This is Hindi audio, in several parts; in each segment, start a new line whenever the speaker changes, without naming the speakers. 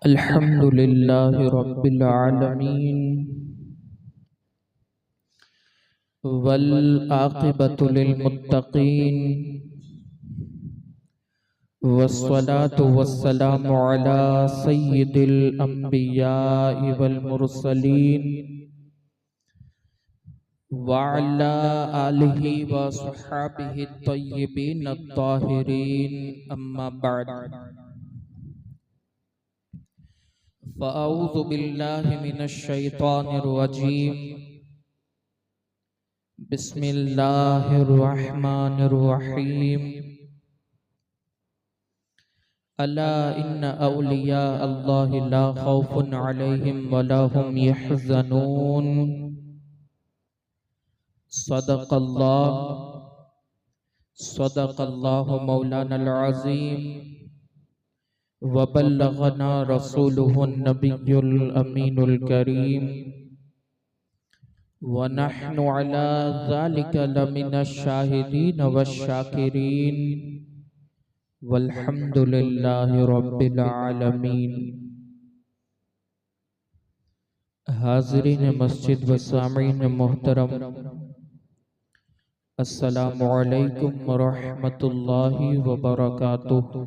अल्हम्दुलिल्लाहि रब्बिल आलमीन वल आक़िबतु लिल मुत्तक़ीन वस्सलातु वस्सलामु अला सय्यिदिल अंबियाइ वल मुरसलीन व अला आलिहि व अस्हाबिहि तय्यिबीन अत्ताहिरीन अम्मा बअद फ़अऊज़ु बिल्लाहि मिनश शैतानिर रजीम बिस्मिल्लाहिर रहमानिर रहीम अला इन्ना औलिया अल्लाहि ला खौफुन अलैहिम वला हुम यहज़नून सदक़ल्लाहु मौलानाल अज़ीम व बल्लगना रसूलुहुन नबियुल अमीनुल करीम व नहनु अला ज़ालिका लमिनश शाहिदीन वश्शाकिरीन वल्हम्दुलिल्लाहि रब्बिल आलमीन। हाज़रीन मस्जिद व सामीन मोहतरम, अस्सलामु अलैकुम व रहमतुल्लाहि व बरकातुहू।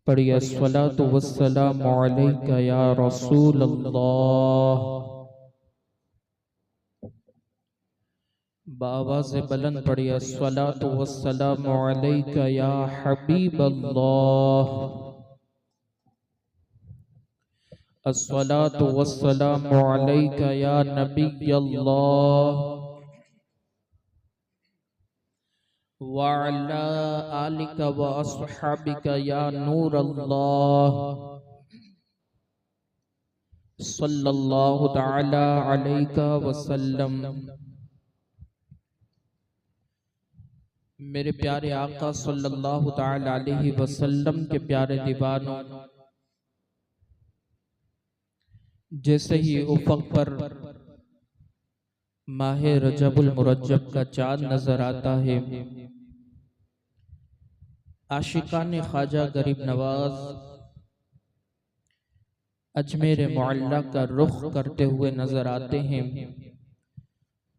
पढ़िए अस्सलातु वस्सलामु अलैका या रसूल अल्लाह। बावाज़े बुलंद पढ़िए अस्सलातु वस्सलामु अलैका या हबीब अल्लाह। अस्सलातु वस्सलामु अलैका या नबी अल्लाह व अला आलिका व अस्हाबिका या नूर अल्लाह सल्लल्लाहु तआला अलैका वसल्लम। मेरे प्यारे आका सल्लल्लाहु तआला अलैहि वसल्लम के प्यारे दीवानों, जैसे ही उफ़क़ पर माह रजबुल मुरज्जब का चाँद नजर आता है, आशिकाने ख्वाजा गरीब नवाज अजमेर मुअल्ला का रुख करते हुए नजर आते हैं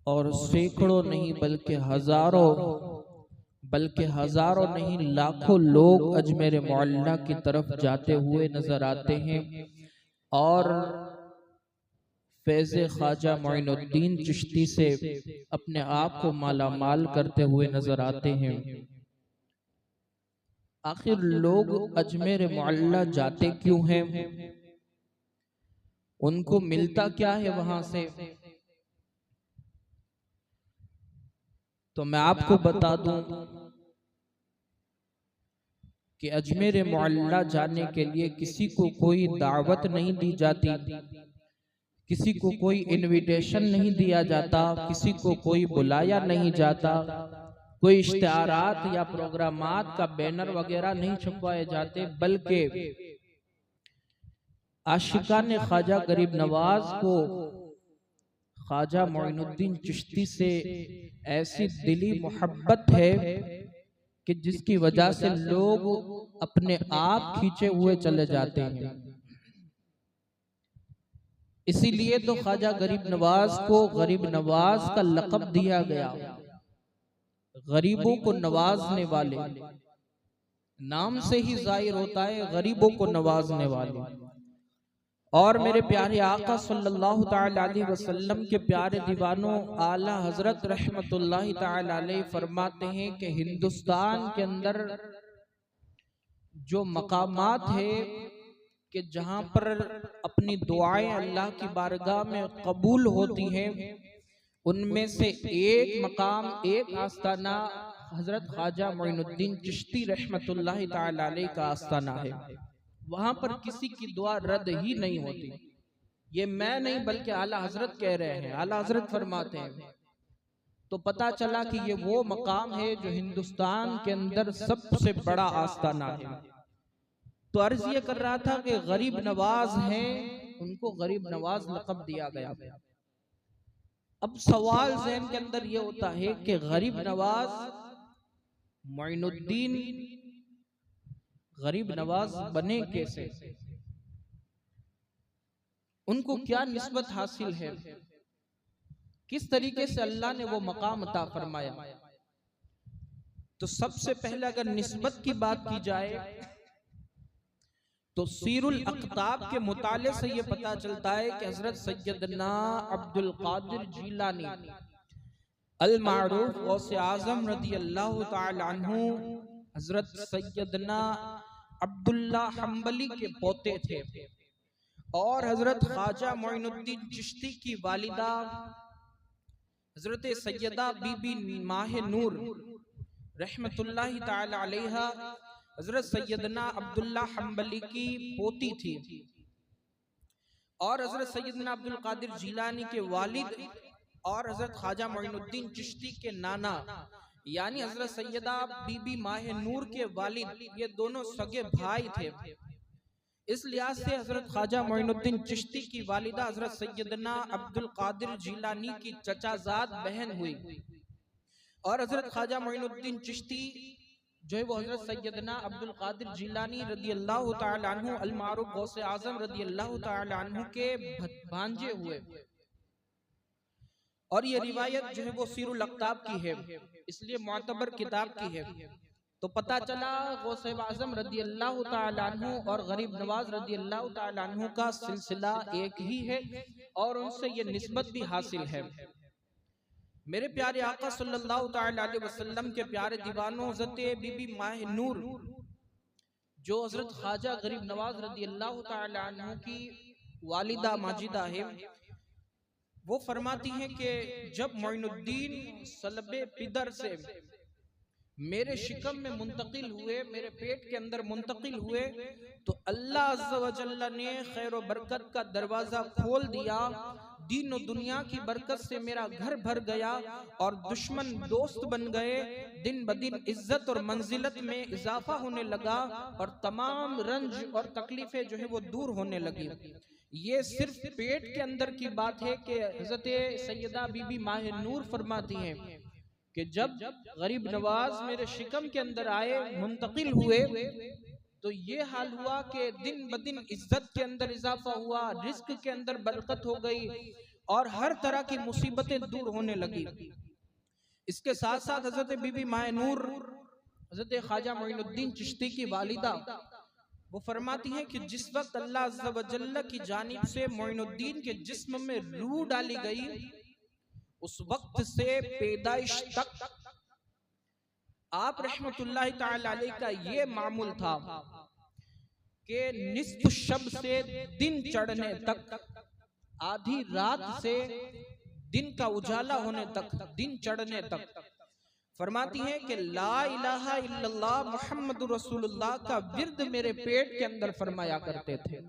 और सैकड़ों नहीं बल्कि हजारों नहीं लाखों लोग अजमेर मुअल्ला की तरफ जाते हुए नजर आते हैं और फैज़े ख्वाजा मोइनुद्दीन चिश्ती से अपने आप को मालामाल करते हुए नजर आते हैं। आखिर लोग अजमेर मुअल्ला जाते क्यों हैं? उनको मिलता क्या है वहां से? तो मैं आपको बता दूं कि अजमेर मुअल्ला जाने के लिए किसी को कोई दावत नहीं दी जाती, किसी को कोई इनविटेशन नहीं दिया जाता, किसी को कोई बुलाया नहीं जाता, कोई इश्तिहारात या प्रोग्रामात का बैनर वगैरह नहीं छपवाए जाते, बल्कि आशिकाने ख्वाजा गरीब नवाज को ख्वाजा मोइनुद्दीन चिश्ती से ऐसी दिली मोहब्बत है कि जिसकी वजह से लोग अपने आप खींचे हुए चले जाते हैं। इसीलिए तो ख्वाजा गरीब नवाज को गरीब नवाज का लक़ब दिया गया, गरीबों को नवाजने वाले। नाम से ही जाहिर होता है गरीबों को नवाजने वाले। और मेरे प्यारे आका सल्लल्लाहु तआला अलैहि वसल्लम के प्यारे दीवानों, आला हजरत रहमतुल्लाहि तआला अलैहि फरमाते हैं कि हिंदुस्तान के अंदर जो मकामात है कि जहां पर अपनी दुआएं अल्लाह की बारगाह में कबूल होती हैं, उनमें से एक मकाम, एक आस्ताना हजरत ख्वाजा मोइनुद्दीन चिश्ती रहमतुल्लाहि तआला अलैहि का आस्ताना है। वहां पर किसी की दुआ रद्द ही नहीं होती। ये मैं नहीं बल्कि आला हजरत कह रहे हैं। आला हजरत फरमाते हैं। तो पता चला कि ये वो मकाम है जो हिंदुस्तान के अंदर सबसे बड़ा आस्ताना है। तो अर्ज ये कर रहा था कि गरीब नवाज हैं, उनको गरीब नवाज लक़ब दिया गया। अब सवाल ज़हन के अंदर ये होता है कि गरीब नवाज मोइनुद्दीन गरीब नवाज बने कैसे, उनको क्या निस्बत हासिल है, किस तरीके से अल्लाह ने वो मकाम अता फरमाया। तो सबसे पहले अगर निस्बत की बात की जाए तो सीरुल अख्ताब के मुताले से ये पता चलता है कि हजरत सैयदना अब्दुल कादिर जीलानी अल मारूफ गौसे आजम रदी अल्लाह ताला अन्हु हजरत सैयदना अब्दुल्ला हम्बली के पोते थे और हजरत ख्वाजा मोइनुद्दीन चिश्ती की वालिदा हजरत सैयदा बीबी माह नूर रहमतुल्लाहि ताला अलैहा हजरत सैयदना अब्दुल्ला हम्बली की पोती थी और हजरत सैयदना अब्दुल कादिर जीलानी के वालिद और हजरत ख्वाजा मोइनुद्दीन चिश्ती के नाना यानी हजरत सैयदा बीबी माह नूर के वालिद ये दोनों सगे भाई थे। इस लिहाज से हजरत ख्वाजा मोइनुद्दीन चिश्ती की वालिदा हजरत सैयदना अब्दुल कादिर जीलानी की चचाजाद बहन हुई और हजरत ख्वाजा मोइनुद्दीन चिश्ती जो है वो हजरत सैयदना अब्दुल कादिर जीलानी रदी अल्लाह ताला अन्हु अल मारूफ गौसे आजम रदी अल्लाह ताला अन्हु के भांजे हुए। और ये रिवायत जो है वो सीरुल अख्ताब की है, इसलिए मुअतबर किताब की है। तो पता चला गौसे आजम रदी अल्लाह ताला अन्हु और गरीब नवाज रदी अल्लाह ताला अन्हु का सिलसिला एक ही है और उनसे ये निस्बत भी हासिल है। मेरे प्यारे आका सल्लल्लाहु ताला अलैहि वसल्लम के प्यारे दीवानों हज़रत बीबी माह नूर जो हजरत ख्वाजा गरीब नवाज रदी अल्लाह ताला अन्हु की वालिदा माजिदा है, वो फरमाती हैं कि जब मोइनुद्दीन सलबे पिदर से मेरे शिकम में मुंतकिल हुए, मेरे पेट के अंदर मुंतकिल हुए, तो अल्लाह अज़्ज़ व जल्ल ने खैर व बरकत का दरवाजा खोल दिया। दीन और दुनिया की बरकत से मेरा घर भर गया और दुश्मन दोस्त बन गए। दिन ब दिन इज्जत और मंजिलत में इजाफा होने लगा और तमाम रंज और तकलीफें जो है वो दूर होने लगी। ये सिर्फ पेट के अंदर की बात है कि हज़रत सैयदा बीबी माह नूर फरमाती हैं कि जब गरीब नवाज मेरे शिकम के अंदर आए, मुंतकिल हुए, तो ये हाल हुआ कि दिन ब दिन इज्जत के अंदर इजाफा हुआ, रिस्क के अंदर बरकत हो गई और हर तरह की मुसीबतें दूर होने लगी। इसके साथ साथ हजरत बीबी माह नूर हजरत ख्वाजा मोइनुद्दीन चिश्ती की वालिदा वो फरमाती हैं कि जिस वक्त अल्लाह अज़्ज़ व जल्ल की जानिब से मोइनुद्दीन के जिस्म में रूह डाली गई, उस वक्त से पैदाइश तक आप रहमतुल्लाहि ताला अलैह का ये मामूल था कि निस्फ शब से दिन चढ़ने तक, आधी रात से दिन का उजाला होने तक, दिन चढ़ने तक फरमाती हैं कि ला इलाहा इल्लल्लाह मुहम्मदुर रसूलुल्लाह का विर्द मेरे पेट के अंदर फरमाया करते थे।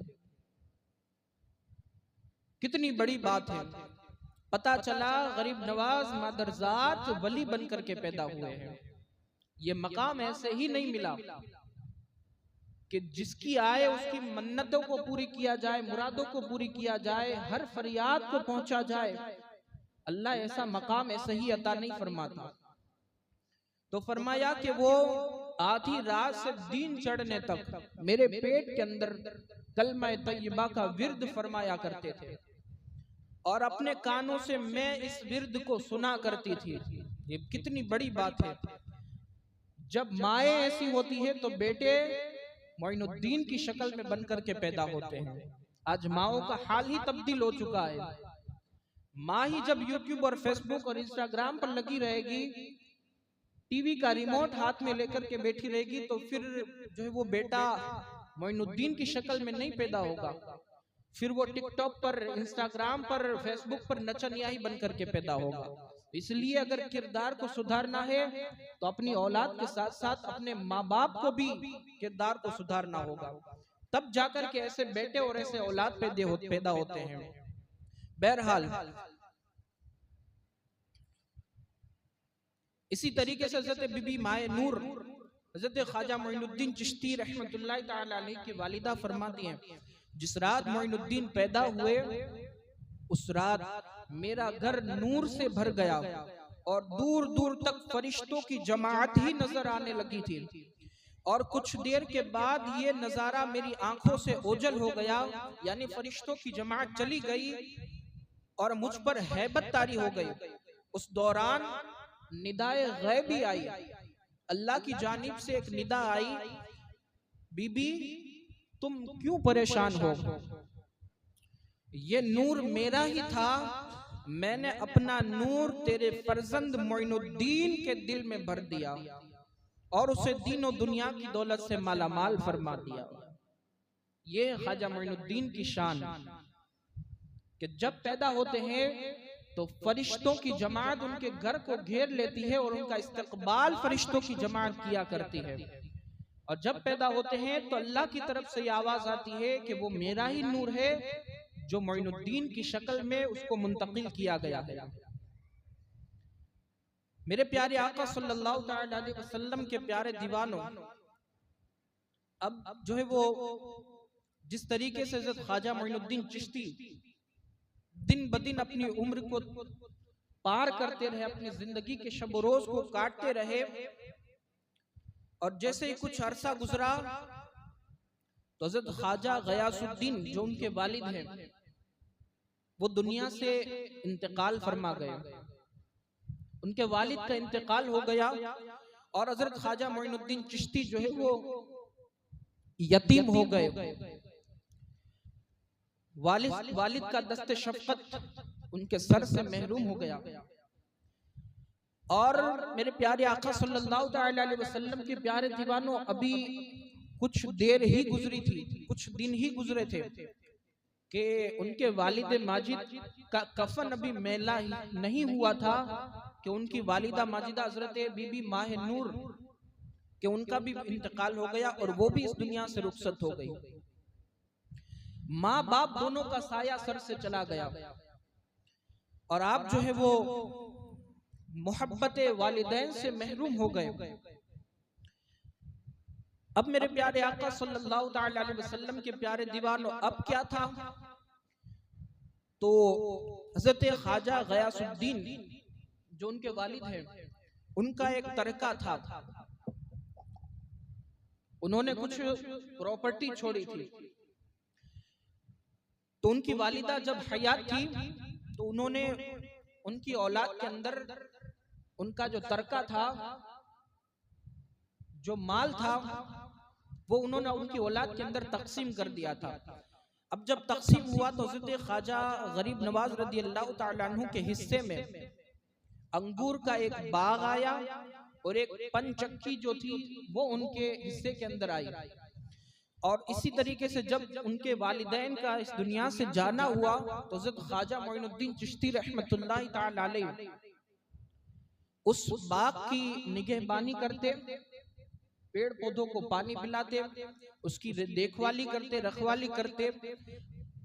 कितनी बड़ी बात है। पता चला गरीब नवाज मादरजात वली बनकर के पैदा हुए हैं। ये मकाम ऐसे ही नहीं मिला कि जिसकी आए उसकी मन्नतों को पूरी किया जाए, मुरादों को पूरी किया जाए, हर फरियाद को पहुंचा जाए। अल्लाह ऐसा मकाम ऐसे ही अता नहीं फरमाता। तो फरमाया कि वो आधी रात से दिन चढ़ने तक मेरे पेट के अंदर कलमा तय्यबा का विर्द फरमाया करते थे और अपने कानों से मैं इस विर्द को सुना करती थी। ये कितनी बड़ी बात है। जब माएँ ऐसी होती है तो बेटे मोइनुद्दीन की शक्ल में बनकर के पैदा होते हैं। आज माओं का हाल ही तब्दील हो चुका है। माँ ही जब यूट्यूब और फेसबुक और इंस्टाग्राम पर लगी रहेगी, टीवी का रिमोट हाथ में लेकर के बैठी रहेगी, तो फिर जो है वो बेटा मोइनुद्दीन की शक्ल में नहीं पैदा होगा। फिर वो टिकटॉक पर, इंस्टाग्राम पर, फेसबुक पर नचनिया ही बनकर के पैदा होगा। इसलिए अगर किरदार को सुधारना है तो अपनी औलाद के साथ साथ अपने माँ बाप को भी किरदार को सुधारना होगा, तब जाकर के ऐसे बेटे और ऐसे औलाद पैदा होते हैं। बहरहाल इसी तरीके से हज़रत बीबी माए नूर हज़रत ख्वाजा मोइनुद्दीन चिश्ती रहमतुल्लाहि ताला अलैह की वालिदा फरमाती हैं, जिस रात मोइनुद्दीन पैदा हुए उस रात मेरा घर नूर से भर गया और दूर दूर तक फरिश्तों की जमात ही नजर आने लगी थी। और कुछ देर के बाद ये नजारा मेरी आंखों से ओझल हो गया, यानी फरिश्तों की जमात चली गई और मुझ पर हैबत तारी हो गई। उस दौरान निदाए गैबी आई, अल्लाह की जानिब से एक निदा आई, बीबी तुम क्यों परेशान हो, ये नूर मेरा ही था, मैंने अपना नूर तेरे फर्जंद मोइनुद्दीन के दिल में भर दिया और उसे दीनों दुनिया की दौलत से मालामाल फरमा दिया। ये ख्वाजा मोइनुद्दीन की शान कि जब पैदा होते हैं तो फरिश्तों की जमात उनके घर को घेर लेती है और उनका इस्तकबाल फरिश्तों की जमात किया करती है। और जब पैदा होते हैं तो अल्लाह की तरफ से ये आवाज आती है कि वो मेरा ही नूर है जो मोइनुद्दीन की शक्ल में उसको मुंतकिल किया गया है। मेरे प्यारे आका सल्लल्लाहु अलैहि वसल्लम के प्यारे दीवानों, अब जो है वो जिस तरीके से हज़रत ख्वाजा मोइनुद्दीन चिश्ती दिन ब दिन अपनी उम्र को पार करते रहे, अपनी जिंदगी के शब रोज को काटते रहे, और जैसे ही कुछ अरसा गुजरा तो हज़रत ख्वाजा गयासुद्दीन जो उनके वालिद हैं वो दुनिया से इंतकाल फरमा गए। उनके वालिद का इंतकाल हो गया और हज़रत ख्वाजा मोइनुद्दीन चिश्ती जो है वो यतीम हो गए। वालिद का दस्ते शफ़क़त उनके सर से महरूम हो गया। और मेरे प्यारे आका सल्लल्लाहु अलैहि वसल्लम के प्यारे दीवानों, अभी कुछ देर ही गुजरी थी, कुछ दिन ही गुजरे थे कि उनके वालिद माजिद का कफन अभी मैला नहीं हुआ था कि उनकी वालिदा माजिदा हजरत बीबी माह नूर कि उनका भी इंतकाल हो गया और वो भी इस दुनिया से रुखसत हो गई। माँ बाप दोनों का साया सर से चला गया और आप जो है वो मोहब्बत वालिदैन से महरूम हो गए। अब मेरे प्यारे आका सल्लल्लाहु अलैहि वसल्लम के प्यारे दीवानों, अब क्या था, तो हज़रत ख्वाजा गयासुद्दीन जो उनके वालिद हैं उनका एक तरका था। उन्होंने कुछ प्रॉपर्टी छोड़ी थी, तो उनकी वालिदा जब हयात थी तो उन्होंने उनकी औलाद के अंदर उनका जो तरका था, जो माल था, वो उन्होंने उनकी औलाद के अंदर तकसीम कर दिया था। अब जब तकसीम हुआ तो हज़रत ख्वाजा गरीब नवाज रज़ी अल्लाह तआला अन्हु के हिस्से में अंगूर का एक बाग आया और एक पंचक्की जो थी वो उनके हिस्से के अंदर आई। और इसी तरीके से जब उनके वालिदैन का इस दुनिया से जाना हुआ तो हज़रत ख्वाजा मोइनुद्दीन चिश्ती रहमतुल्लाह तआला अलैह उस बाग की निगहबानी करते, पेड़ पौधों को पानी पिलाते, उसकी देखभाली करते, रखवाली करते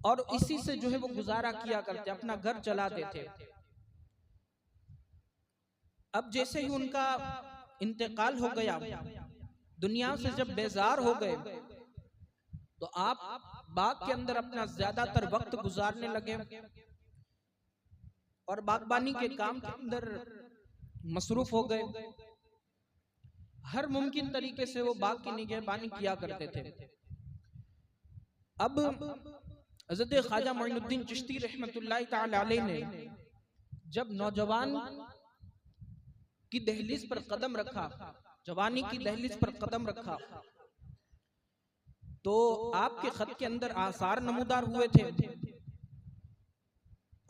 और इसी से जो है वो गुजारा किया करते, अपना घर चलाते थे। अब जैसे ही उनका इंतकाल हो गया, दुनिया से जब बेजार हो गए, तो आप बाग के अंदर अपना ज्यादातर वक्त गुजारने लगे और बागबानी के काम के अंदर मसरूफ हो गए। हर मुमकिन तरीके से वो बाग की निगहबानी किया करते थे। अब हज़रत ख्वाजा मोइनुद्दीन चिश्ती रहमतुल्लाह तआला अलैह ने जब नौजवान की दहलीज पर कदम रखा, जवानी की दहलीज पर कदम रखा, तो आपके खत के अंदर आसार नमूदार हुए थे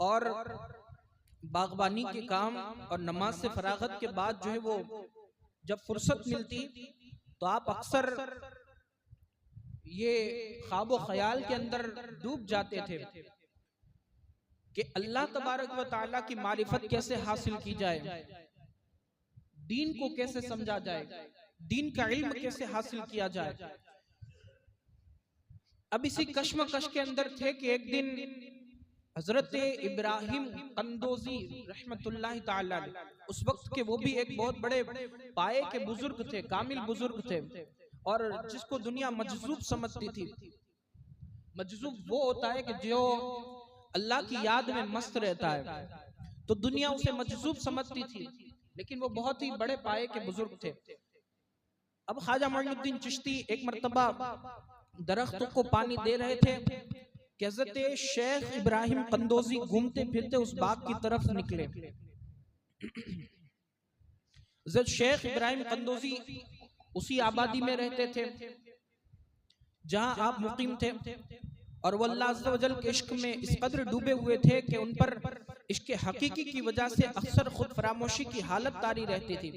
और बागबानी के काम और नमाज से फरागत के बाद जो है वो जब फुर्सत मिलती तो आप अक्सर ये ख्वाबो ख्याल के अंदर डूब जाते थे कि अल्लाह तबारक व तआला की मारिफत कैसे हासिल की जाए, दीन को कैसे समझा जाए, दीन का इल्म कैसे हासिल किया जाए। अब इसी कश्मकश के अंदर थे कि एक दिन हजरत इब्राहिम कंदोजी रहमतुल्लाह तआला उस वक्त के वो भी एक बहुत बड़े पाए के बुजुर्ग थे, कामिल बुजुर्ग थे और जिसको दुनिया मजजूब समझती थी। मजजूब वो होता है कि जो अल्लाह की याद में मस्त रहता है, तो दुनिया उसे मजजूब समझती थी, लेकिन वो बहुत ही बड़े पाए के बुजुर्ग थे। अब ख्वाजा मोइनुद्दीन चिश्ती एक मर्तबा दरख्तों को पानी दे रहे थे कि हज़रत शेख इब्राहिम कंदोजी घूमते फिरते उस बाग की तरफ निकले। हज़रत शेख इब्राहिम कंदोजी उसी आबादी में रहते थे जहां आप मुकीम थे, और वो अल्लाह अज़्ज़ा वजल के इश्क में इस कदर डूबे हुए थे कि उन पर इश्क हकीकी की वजह से अक्सर खुद फरामोशी की हालत तारी रहती थी।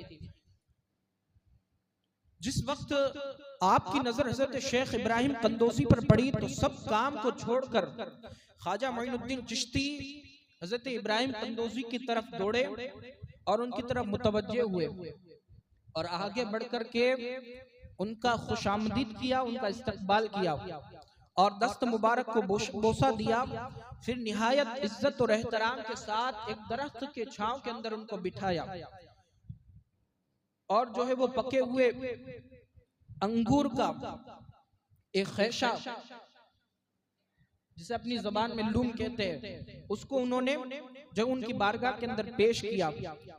जिस वक्त आपकी नजर हज़रत शेख इब्राहिम कंदोजी पर पड़ी तो सब काम को छोड़कर ख्वाजा मोइनुद्दीन चिश्ती हज़रत इब्राहिम कंदोजी की तरफ दौड़े और उनकी तरफ मुतवज्जे हुए और आगे बढ़कर के उनका खुशामदीद किया, उनका इस्तकबाल किया और दस्त मुबारक को बोसा दिया। फिर निहायत इज्जत और एहतराम के साथ एक दरख्त के छांव के अंदर उनको बिठाया और जो है वो पके हुए अंगूर का एक खैशा, जिसे अपनी जबान में लूम कहते हैं, उसको उन्होंने जो उनकी बारगाह के अंदर पेश किया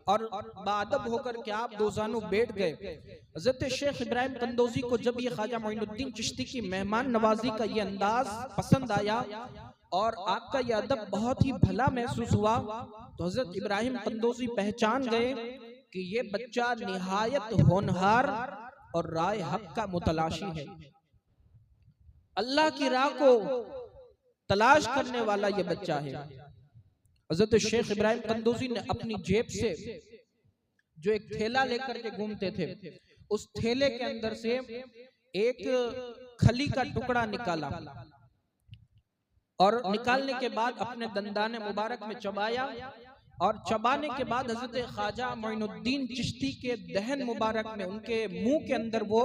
और बाअदब होकर के आप दोजानों बैठ गए। हज़रत शेख इब्राहिम कंदोजी को जब ये ख्वाजा मोइनुद्दीन चिश्ती की मेहमान नवाजी का ये अंदाज पसंद आया और आपका ये अदब बहुत ही भला महसूस हुआ, तो हज़रत इब्राहिम कंदोजी पहचान गए कि ये बच्चा निहायत होनहार और राय हक का मुतलाशी है, अल्लाह की राह को तलाश करने वाला ये बच्चा है। हज़रत शेख इब्राहिम कंदोजी ने अपनी जेब से जो एक थैला लेकर के घूमते थे, उस थैले के अंदर से एक खली का टुकड़ा निकाला और निकालने के बाद अपने दंदाने मुबारक में चबाया और चबाने के बाद हज़रत ख्वाजा मोइनुद्दीन चिश्ती के दहन मुबारक में उनके मुंह के अंदर वो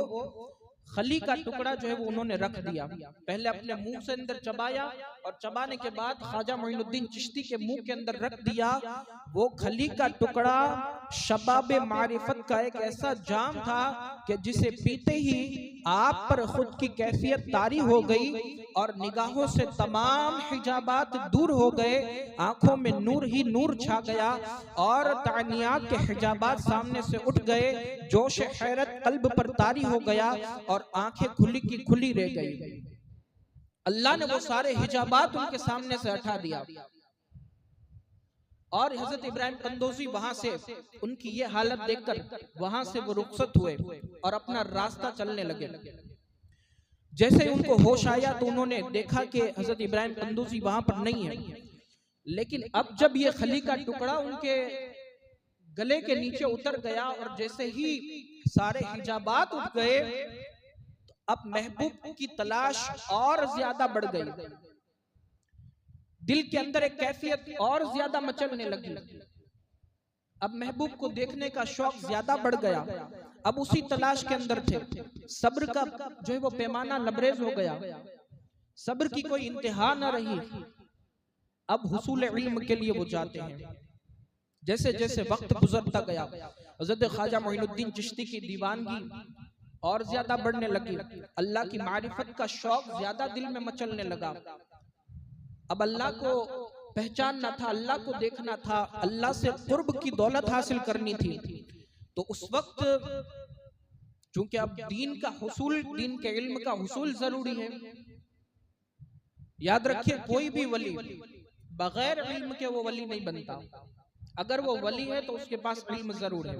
खली का टुकड़ा जो है वो उन्होंने रख दिया। पहले अपने मुंह से अंदर चबाया और चबाने के बाद ख्वाजा मोइनुद्दीन चिश्ती के मुंह के अंदर रख दिया। वो खली का टुकड़ा शबाब मारिफत का एक ऐसा जाम था कि जिसे पीते ही आप पर खुद की कैफियत तारी हो गई और निगाहों से तमाम हिजाबात दूर हो गए, आंखों में नूर ही नूर छा गया और तानियात के हिजाबात सामने से उठ गए, जोश हैरत कल्ब पर तारी हो गया और आंखें खुली की खुली रह गई। अल्लाह ने वो सारे हिजाबात उनके सामने से हटा दिया और हज़रत इब्राहिम कंदोजी वहां से उनकी ये हालत देखकर वहां से वो रुखसत हुए और अपना रास्ता चलने लगे। जैसे उनको होश आया तो उन्होंने देखा कि हज़रत इब्राहिम कंदोजी वहां पर नहीं है, लेकिन अब जब ये खली का टुकड़ा उनके गले के नीचे उतर गया और जैसे ही सारे हिजाबात उठ गए तो अब महबूब की तलाश और ज्यादा बढ़ गई। दिल के अंदर एक कैफियत और ज्यादा मचलने लगी। अब महबूब को देखने का शौक ज्यादा बढ़ गया। अब उसी तलाश के अंदर थे। सब्र का जो है वो पैमाना लबरेज हो गया, सब्र की कोई इंतहा न रही। अब हुसूल इल्म के लिए वो जाते हैं। जैसे जैसे वक्त गुजरता गया हज़रत ख्वाजा मोइनुद्दीन चिश्ती की दीवानगी और ज्यादा बढ़ने लगी। अल्लाह की मारिफत का शौक ज्यादा दिल में मचलने लगा। अब अल्लाह को पहचानना था, अल्लाह को देखना था, अल्लाह से कुर्ब की दौलत हासिल करनी थी। तो उस वक्त चूंकि अब दीन का हुसूल, दीन के इल्म का हुसूल जरूरी है। याद रखिए, कोई भी वली बगैर इल्म के वो वली नहीं बनता। अगर वो वली है तो उसके पास इल्म जरूर है।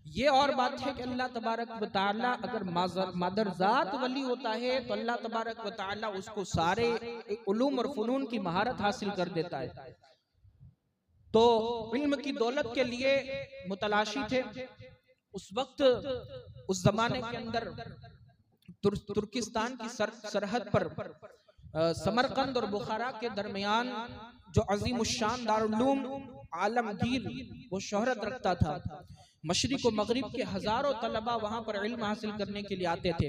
ये और बात है कि अल्लाह तबारक व तआला अगर मादरजात वली होता है तो अल्लाह तबारक व तआला उसको सारे उलूम और फनून की महारत हासिल कर देता है। तो इल्म की दौलत के लिए मुतलाशी थे। उस वक्त उस जमाने के अंदर तुर्किस्तान की सरहद पर समरकंद और बुखारा के दरमियान जो अजीम शान दारुल आलमगीर वो शोहरत रखता था। मशरिक व मगरिब के हजारों तलबा वहां पर इल्म हासिल करने के लिए आते थे।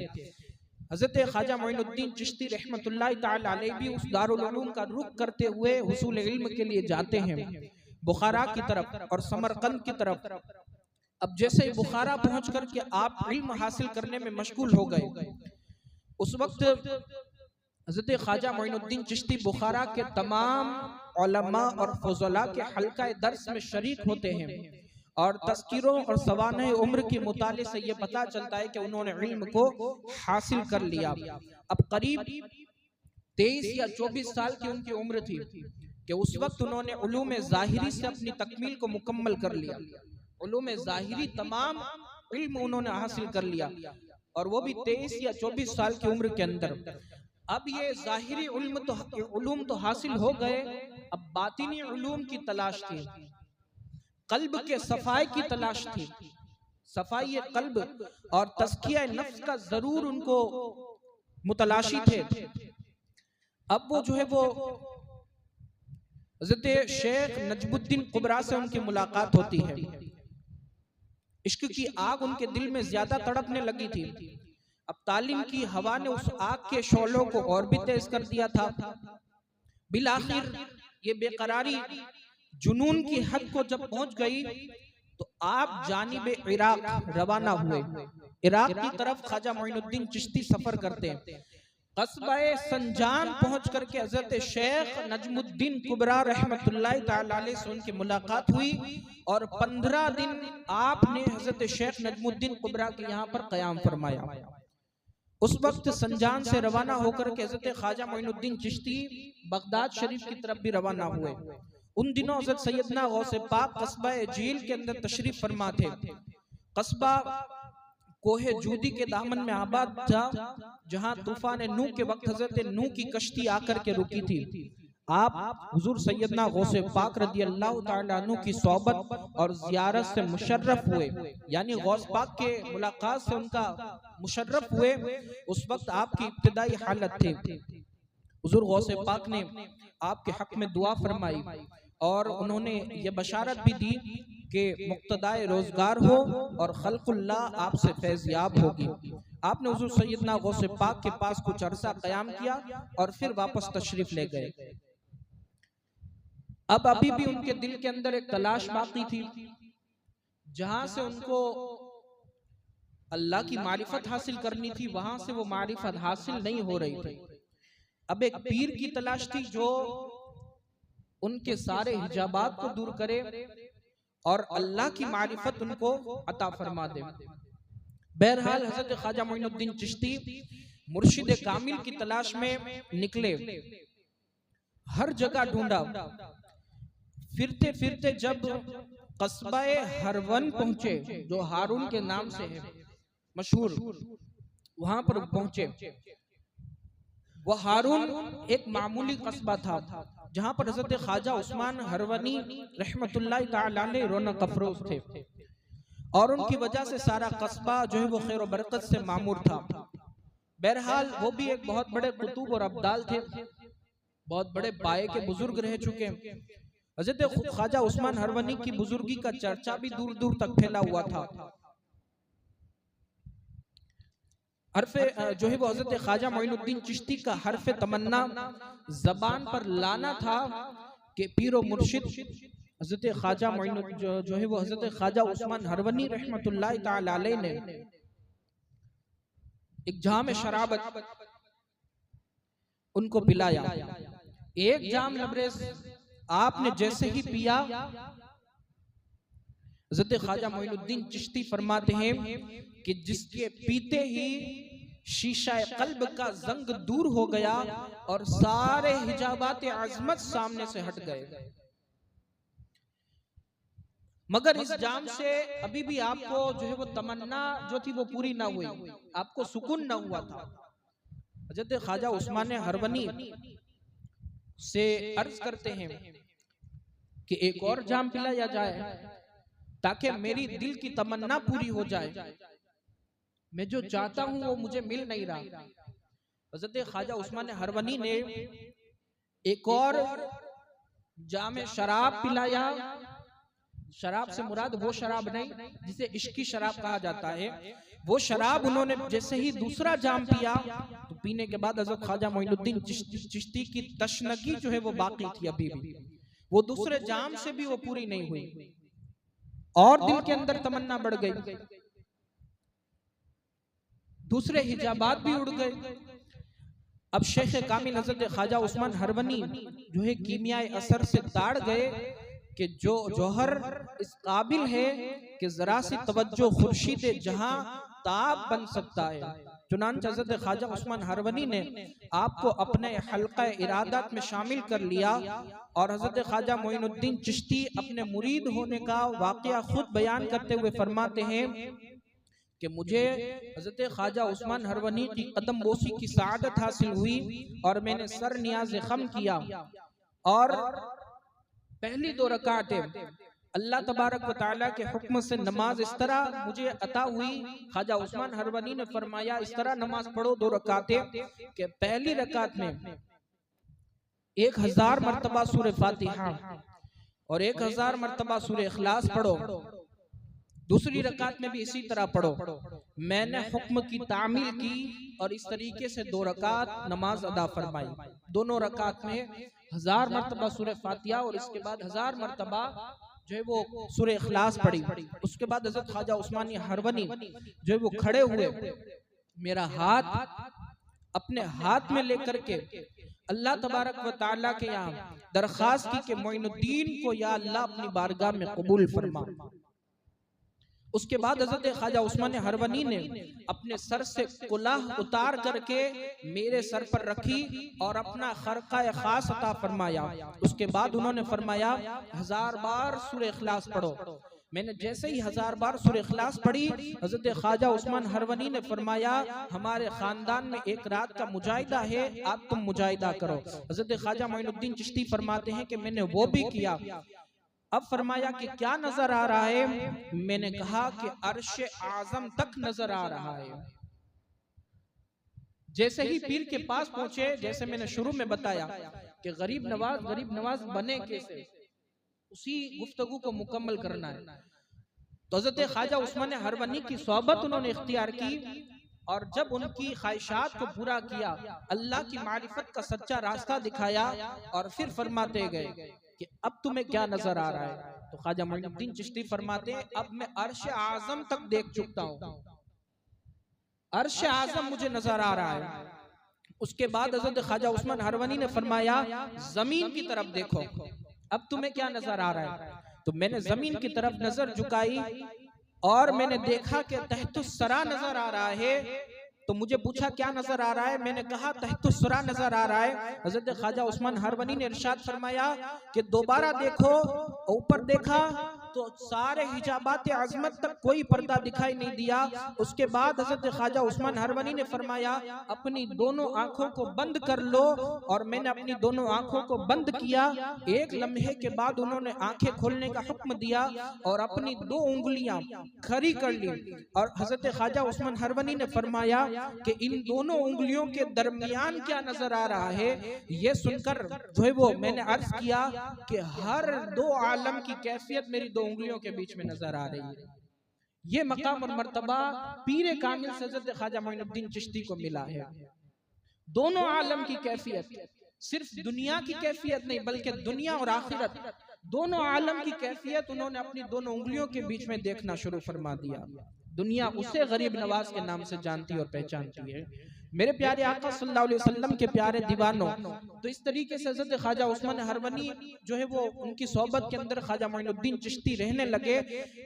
हज़रत ख्वाजा मोइनुद्दीन चिश्ती रहमतुल्लाह तआला अलैह भी उस दारुल उलूम का रुख करते हुए हुसूल इल्म के लिए जाते हैं बुखारा की तरफ और समरकंद की तरफ। अब जैसे ही बुखारा पहुंच करके आप इल्म हासिल करने में मशगूल हो गए, उस वक्त हज़रत ख्वाजा मोइनुद्दीन चिश्ती बुखारा के तमाम उलमा और फज़ला के हल्का दर्स में शरीक होते हैं और तस्कीरों और सवाने उम्र के मुताले से ये पता चलता है कि उन्होंने इल्म को हासिल कर लिया। अब करीब 23 या 24 साल की उनकी उम्र थी कि उस वक्त उन्होंने उलूम ज़ाहिरी से अपनी तकमील को मुकम्मल कर लिया। उलूम ज़ाहिरी तमाम इल्म उन्होंने हासिल कर लिया, और वो भी 23 या 24 साल की उम्र के अंदर। अब ये ज़ाहिरी उलूम तो हासिल हो गए, अब बातिनी उलूम की तलाश थी, कल्ब के सफाई की तलाश थी। सफाई कल्ब और तज़किया नफ्स का जरूर उनको मुतलाशी थे। अब वो जो है वो हज़रत शेख नजमुद्दीन कुबरा से उनकी मुलाकात होती है। इश्क की आग उनके दिल में ज्यादा तड़पने लगी थी। अब तालीम की हवा ने उस आग के शोलों को और भी तेज कर दिया था। बिलाखिर ये बेकरारी जुनून की हद को जब पहुंच गई तो आप जानिब इराक रवाना हुए। इराक की तरफ ख्वाजा मोइनुद्दीन चिश्ती सफर करते हैं। कस्बे संजान पहुंच करके हजरत शेख नजमुद्दीन कुबरा रहमतुल्लाह तआला अलैह से उनकी मुलाकात हुई, और 15 दिन आपने हजरत शेख नजमुद्दीन कुबरा के यहाँ पर क़याम फरमाया। उस वक्त संजान से रवाना होकर के हजरत ख्वाजा मोइनुद्दीन चिश्ती बगदाद शरीफ की तरफ भी रवाना हुए। उन दिनों हजरत सैयदना गौसे पाक कस्बा झील के अंदर तशरीफ फरमा थे। कस्बा कोहे जूदी के दामन में आबाद था, जहां तूफान नूह के वक्त हजरत नूह की कश्ती आकर के रुकी थी। आप हुजूर सैयदना गौसे पाक रदी अल्लाह तआला अन्हु की सोबत और जियारत से मुशर्रफ हुए, यानी गौस पाक के मुलाकात से उनका मुशर्रफ हुए। उस वक्त आपकी इब्तिदाई हालत थी। हुजूर गौसे पाक ने आपके हक में दुआ फरमाई, और उन्होंने ये बशारत भी दी कि मुक्तदाए रोजगार हो और खल्कुल्लाह आपसे फैज़याब होगी। आपने हुजूर सैयदना गौसे पाक के पास कुछ अरसा क़याम किया और फिर वापस तशरीफ ले गए। अब अभी भी उनके दिल के अंदर एक तलाश बाकी थी, जहां से उनको अल्लाह की मारिफत हासिल करनी थी, वहां से वो मारिफत हासिल नहीं हो रही थी। अब एक पीर की तलाश थी जो उनके सारे हिजाबात को दूर करे और अल्लाह की मारिफत उनको अता फरमा दे। बहरहाल हजरत ख्वाजा मोइनुद्दीन चिश्ती मुर्शिद कामिल की तलाश में निकले, हर जगह ढूंढा। फिरते फिरते जब कस्बा हरवन पहुंचे, जो हारून के नाम से है मशहूर, वहां पर पहुंचे। वह हारून एक मामूली कस्बा था, जहां पर हजरत ख्वाजा उस्मान हरवनी रहमतुल्लाह तआला अलैह रौनक अफरोज थे, और उनकी वजह से सारा कस्बा जो है वो खैर और बरकत से मामूर था। बहरहाल वो भी एक बहुत बड़े कुतुब और अब्दाल थे, बहुत बड़े पाए के बुजुर्ग रह चुके। हजरत ख्वाजा उस्मान हरवनी की बुजुर्गी का चर्चा भी दूर दूर तक फैला हुआ था। हरफे जो है वो हजरत ख्वाजा मोइनुद्दीन चिश्ती का हरफे तमन्ना जबान पर लाना था कि पीरो मुर्शिद हजरत ख्वाजा मोइनुद्दीन जो है वो हजरत ख्वाजा उस्मान हरवनी रहमतुल्लाह तआला अलैह ने एक जाम शराबत उनको पिलाया। एक जाम लबरेज आपने जैसे ही पिया, हजरत ख्वाजा मोइनुद्दीन चिश्ती फरमाते हैं कि जिसके पीते ही शीशा कल्ब का जंग दूर हो गया और सारे हिजाबात अजमत सामने से हट गए। मगर इस जाम से अभी भी आपको जो है वो तमन्ना जो थी वो पूरी ना हुई, आपको सुकून ना हुआ था। हजरत ख्वाजा उस्मान हरवनी से अर्ज करते हैं कि एक और जाम पिलाया जाए ताकि मेरी दिल की तमन्ना पूरी हो जाए। मैं जो चाहता हूं वो मुझे मिल नहीं रहा। हजरत ख्वाजा उस्मान हरवनी ने एक और जाम शराब पिलाया। शराब से मुराद वो शराब नहीं जिसे इश्की शराब कहा जाता है, वो शराब उन्होंने जैसे ही दूसरा जाम पिया तो पीने के बाद हजरत ख्वाजा मोइनुद्दीन चिश्ती की तशनगी जो है वो बाकी थी, अभी भी वो दूसरे जाम से भी वो पूरी नहीं हुई और दिल के अंदर तमन्ना बढ़ गई, दूसरे हिजाबात भी उड़ गए। अब शेख कामिल हजरत ख्वाजा उस्मान हरवनी जो है कीमियाए असर से ताड़ गए कि जो जौहर इस काबिल है कि जरा सी तवज्जो खुर्शीद जहां ताब बन सकता है। चुनांचे हज़रत ख्वाजा उस्मान हरवनी ने आपको अपने हल्का इरादत में शामिल कर लिया और हज़रत ख्वाजा मोइनुद्दीन चिश्ती अपने मुरीद होने का वाक़या खुद बयान करते हुए फरमाते हैं कि मुझे हज़रत ख्वाजा उस्मान हरवनी की कदम बोसी की सआदत हासिल हुई और मैंने सर नियाज़ खम किया और पहली 2 रकातें अल्लाह तबारक व तआला के हुक्म से नमाज इस तरह मुझे अता हुई। ख्वाजा उस्मान हरवनी ने फरमाया इस तरह नमाज पढ़ो 2 रकातें कि पहली रकात में 1000 मरतबा सूरह फातिहा और 1000 मरतबा सूरह इखलास पढ़ो, दूसरी रकात में भी इसी तरह पढ़ो। मैंने हुक्म की तामील की और इस तरीके से 2 रकात नमाज अदा फरमाई। दोनों रकात में 1000 मरतबा सूरह फातिहा और इसके बाद 1000 मरतबा जो है वो सूरह इखलास पढ़ी। उसके बाद हज़रत ख्वाजा उस्मानी हरवनी जो है वो खड़े हुए, मेरा हाथ अपने हाथ में लेकर के अल्लाह तबारक व तआला के यहाँ दरखास्त की कि मोइनुद्दीन को या अल्लाह अपनी बारगाह में कबूल फरमा। उसके बाद हज़रत ख्वाजा उस्मान हरवनी ने अपने सर से कुलाह उतार करके मेरे सर पर रखी और अपना खरका खास अता फरमाया। उसके बाद उन्होंने फरमाया 1000 बार सूरह इखलास पढ़ो। मैंने जैसे ही 1000 बार सूरह इखलास पढ़ी, हज़रत ख्वाजा उस्मान हरवनी ने फरमाया हमारे खानदान में एक रात का मुजाहिदा है, आप तुम मुजाहिदा करो। हज़रत ख्वाजा मोइनुद्दीन चिश्ती फरमाते हैं कि मैंने वो भी किया। अब फरमाया कि क्या नजर आ रहा है? मैंने कहा कि अर्श आजम तक नजर आ रहा है। जैसे ही पीर के पास पहुंचे, जैसे मैंने शुरू में बताया कि गरीब नवाज बने कैसे, उसी गुफ्तगू को मुकम्मल करना है। तो हज़रत ख्वाजा उस्मान हरवनी की सोहबत उन्होंने इख्तियार की और जब उनकी ख्वाहिशात को पूरा किया, अल्लाह की मारिफत का सच्चा रास्ता दिखाया और फिर फरमाते गए कि अब तुम्हें क्या नजर आ रहा है? तो ख्वाजा मोइनुद्दीन चिश्ती फरमाते हैं अब मैं अर्श आजम तक देख चुका हूं, अर्श आजम मुझे नजर आ रहा है। उसके बाद हज़रत ख्वाजा उस्मान हरवनी ने फरमाया जमीन की तरफ देखो, अब तुम्हें क्या नजर आ रहा है? तो मैंने जमीन की तरफ नजर झुकाई और मैंने देखा कि तहतुस्सरा नजर आ रहा है। तो मुझे पूछा क्या नजर आ रहा है? मैंने कहा तहतुस्सरा नजर आ रहा है। हज़रत ख्वाजा उस्मान हरवनी ने इरशाद फरमाया कि दोबारा देखो, ऊपर देखा तो सारे हिजाबात आज़मत तक कोई पर्दा दिखाई नहीं दिया। उसके बाद हज़रत ख्वाजा उस्मान हरवनी ने फरमाया अपनी दोनों आंखों को बंद कर लो और मैंने अपनी दोनों आंखों को बंद किया। एक लम्हे के बाद उन्होंने आंखें खोलने का हुक्म दिया और अपनी 2 उंगलियां खड़ी कर ली और हज़रत ख्वाजा उस्मान हरवनी ने फरमाया कि इन दोनों उंगलियों के दरमियान क्या नजर आ रहा है? ये सुनकर जो है वो मैंने अर्ज किया कि हर 2 आलम की कैफियत मेरी 2 उंगलियों के बीच में नजर आ रही है। ये मकाम और मर्तबा पीर कामिल हज़रत ख्वाजा मोइनुद्दीन चिश्ती को मिला है। दोनों आलम की कैफियत, सिर्फ दुनिया की कैफियत नहीं बल्कि दुनिया और आखिरत दोनों आलम की कैफियत उन्होंने अपनी दोनों उंगलियों के बीच में देखना शुरू फरमा दिया। दुनिया उसे गरीब नवाज के नाम से जानती और पहचानती है। मेरे प्यारे आका सल्लल्लाहु अलैहि वसल्लम के प्यारे दीवानों, तो इस तरीके से हज़रत ख्वाजा उस्मान हरवनी जो है वो उनकी सोहबत के अंदर ख्वाजा मोइनुद्दीन चिश्ती रहने लगे।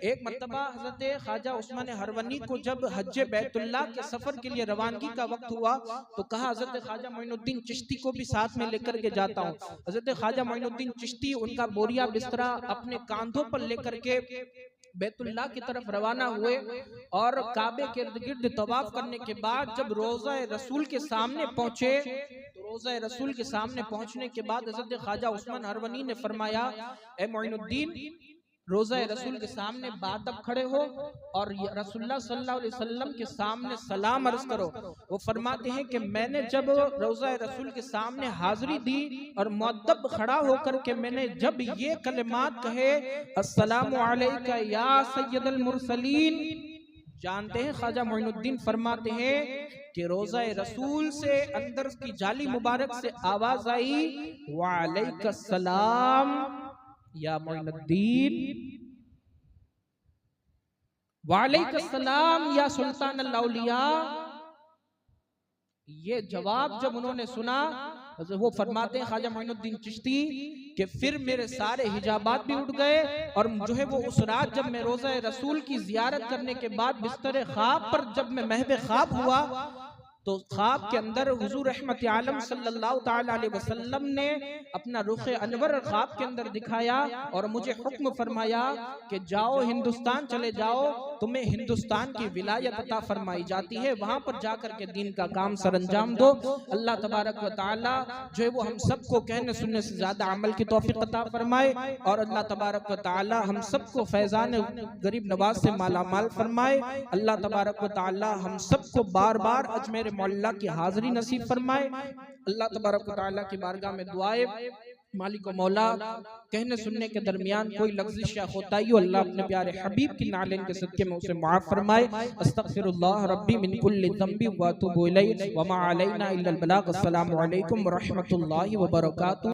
एक मर्तबा हज़रत ख्वाजा उस्मान हरवनी को जब हज बैतुल्लाह के सफर के लिए रवानगी का वक्त हुआ तो कहा हज़रत ख्वाजा मोइनुद्दीन चिश्ती को भी साथ में लेकर के जाता हूँ। हज़रत ख्वाजा मोइनुद्दीन चिश्ती उनका बोरिया बिस्तरा अपने कांधों पर लेकर के बैतुल्लाह की तरफ रवाना हुए और काबे के इर्द गिर्द तवाफ करने के बाद जब रोज़ा रसूल के सामने पहुंचे तो रोज़ा रसूल के सामने पहुंचने के बाद हज़रत ख्वाजा उस्मान हरवनी ने फरमाया ए मोइनुद्दीन, रोज़ा रसूल के सामने बादब खड़े हो और रसूलुल्लाह सल्लल्लाहु अलैहि वसल्लम के सामने सलाम अर्ज करो। वो फरमाते हैं कि मैंने जब रोज़ा रसूल के सामने हाजिरी दी और मुअद्दब खड़ा होकर के मैंने जब ये कलिमात कहे अस्सलामु अलैका या सय्यदल मुरसलीन, जानते हैं ख्वाजा मोइनुद्दीन फरमाते हैं कि रोज़ा रसूल से अंदर की जाली मुबारक से आवाज आई व अलैकस सलाम या मोइनुद्दीन, वालेकुम सलाम या सुल्तान अल औलिया। ये जवाब जब उन्होंने सुना तो वो फरमाते हैं ख्वाजा मोइनुद्दीन चिश्ती कि फिर मेरे सारे हिजाबात भी उठ गए और जो है वो उस रात जब मैं रोज़ा रसूल की जियारत करने के बाद बिस्तर ख्वाब पर जब मैं महवे ख्वाब हुआ तो ख्वाब के अंदर हुजूर रहमत आलम सल्लल्लाहु ताला अलैहि वसल्लम ने अपना रुख अनवर ख्वाब के अंदर दिखाया और मुझे हुक्म फरमाया कि जाओ हिंदुस्तान चले जाओ, तुम्हें हिंदुस्तान की विलायत अता फरमाई जाती है, वहां पर जाकर के दीन का काम सरअंजाम दो। अल्लाह तबारक व ताला जो है वो हम सबको कहने सुनने से ज्यादा अमल की तौफीक अता फरमाए और अल्लाह तबारक व ताला हम सबको फैजान गरीब नवाज से माला माल फरमाए। अल्लाह तबारक व ताला हम सबको बार बार अजमेर मौला की हाजिरी नसीब फरमाए। अल्लाह तबारक व तआला की बारगाह में दुआए मालिक मौला कहने सुनने के दरमियान कोई लफ्ज़िश या खोताई हो अल्लाह अपने प्यारे हबीब की नालेन के सदके में उसे माफ फरमाए। अस्तगफिरुल्लाह रब्बी मिन कुल्लि ज़ंबि व अतूबु इलैहि व मा अलैना इल्लल बलाग। अस्सलामु अलैकुम व रहमतुल्लाहि व बरकातुहू।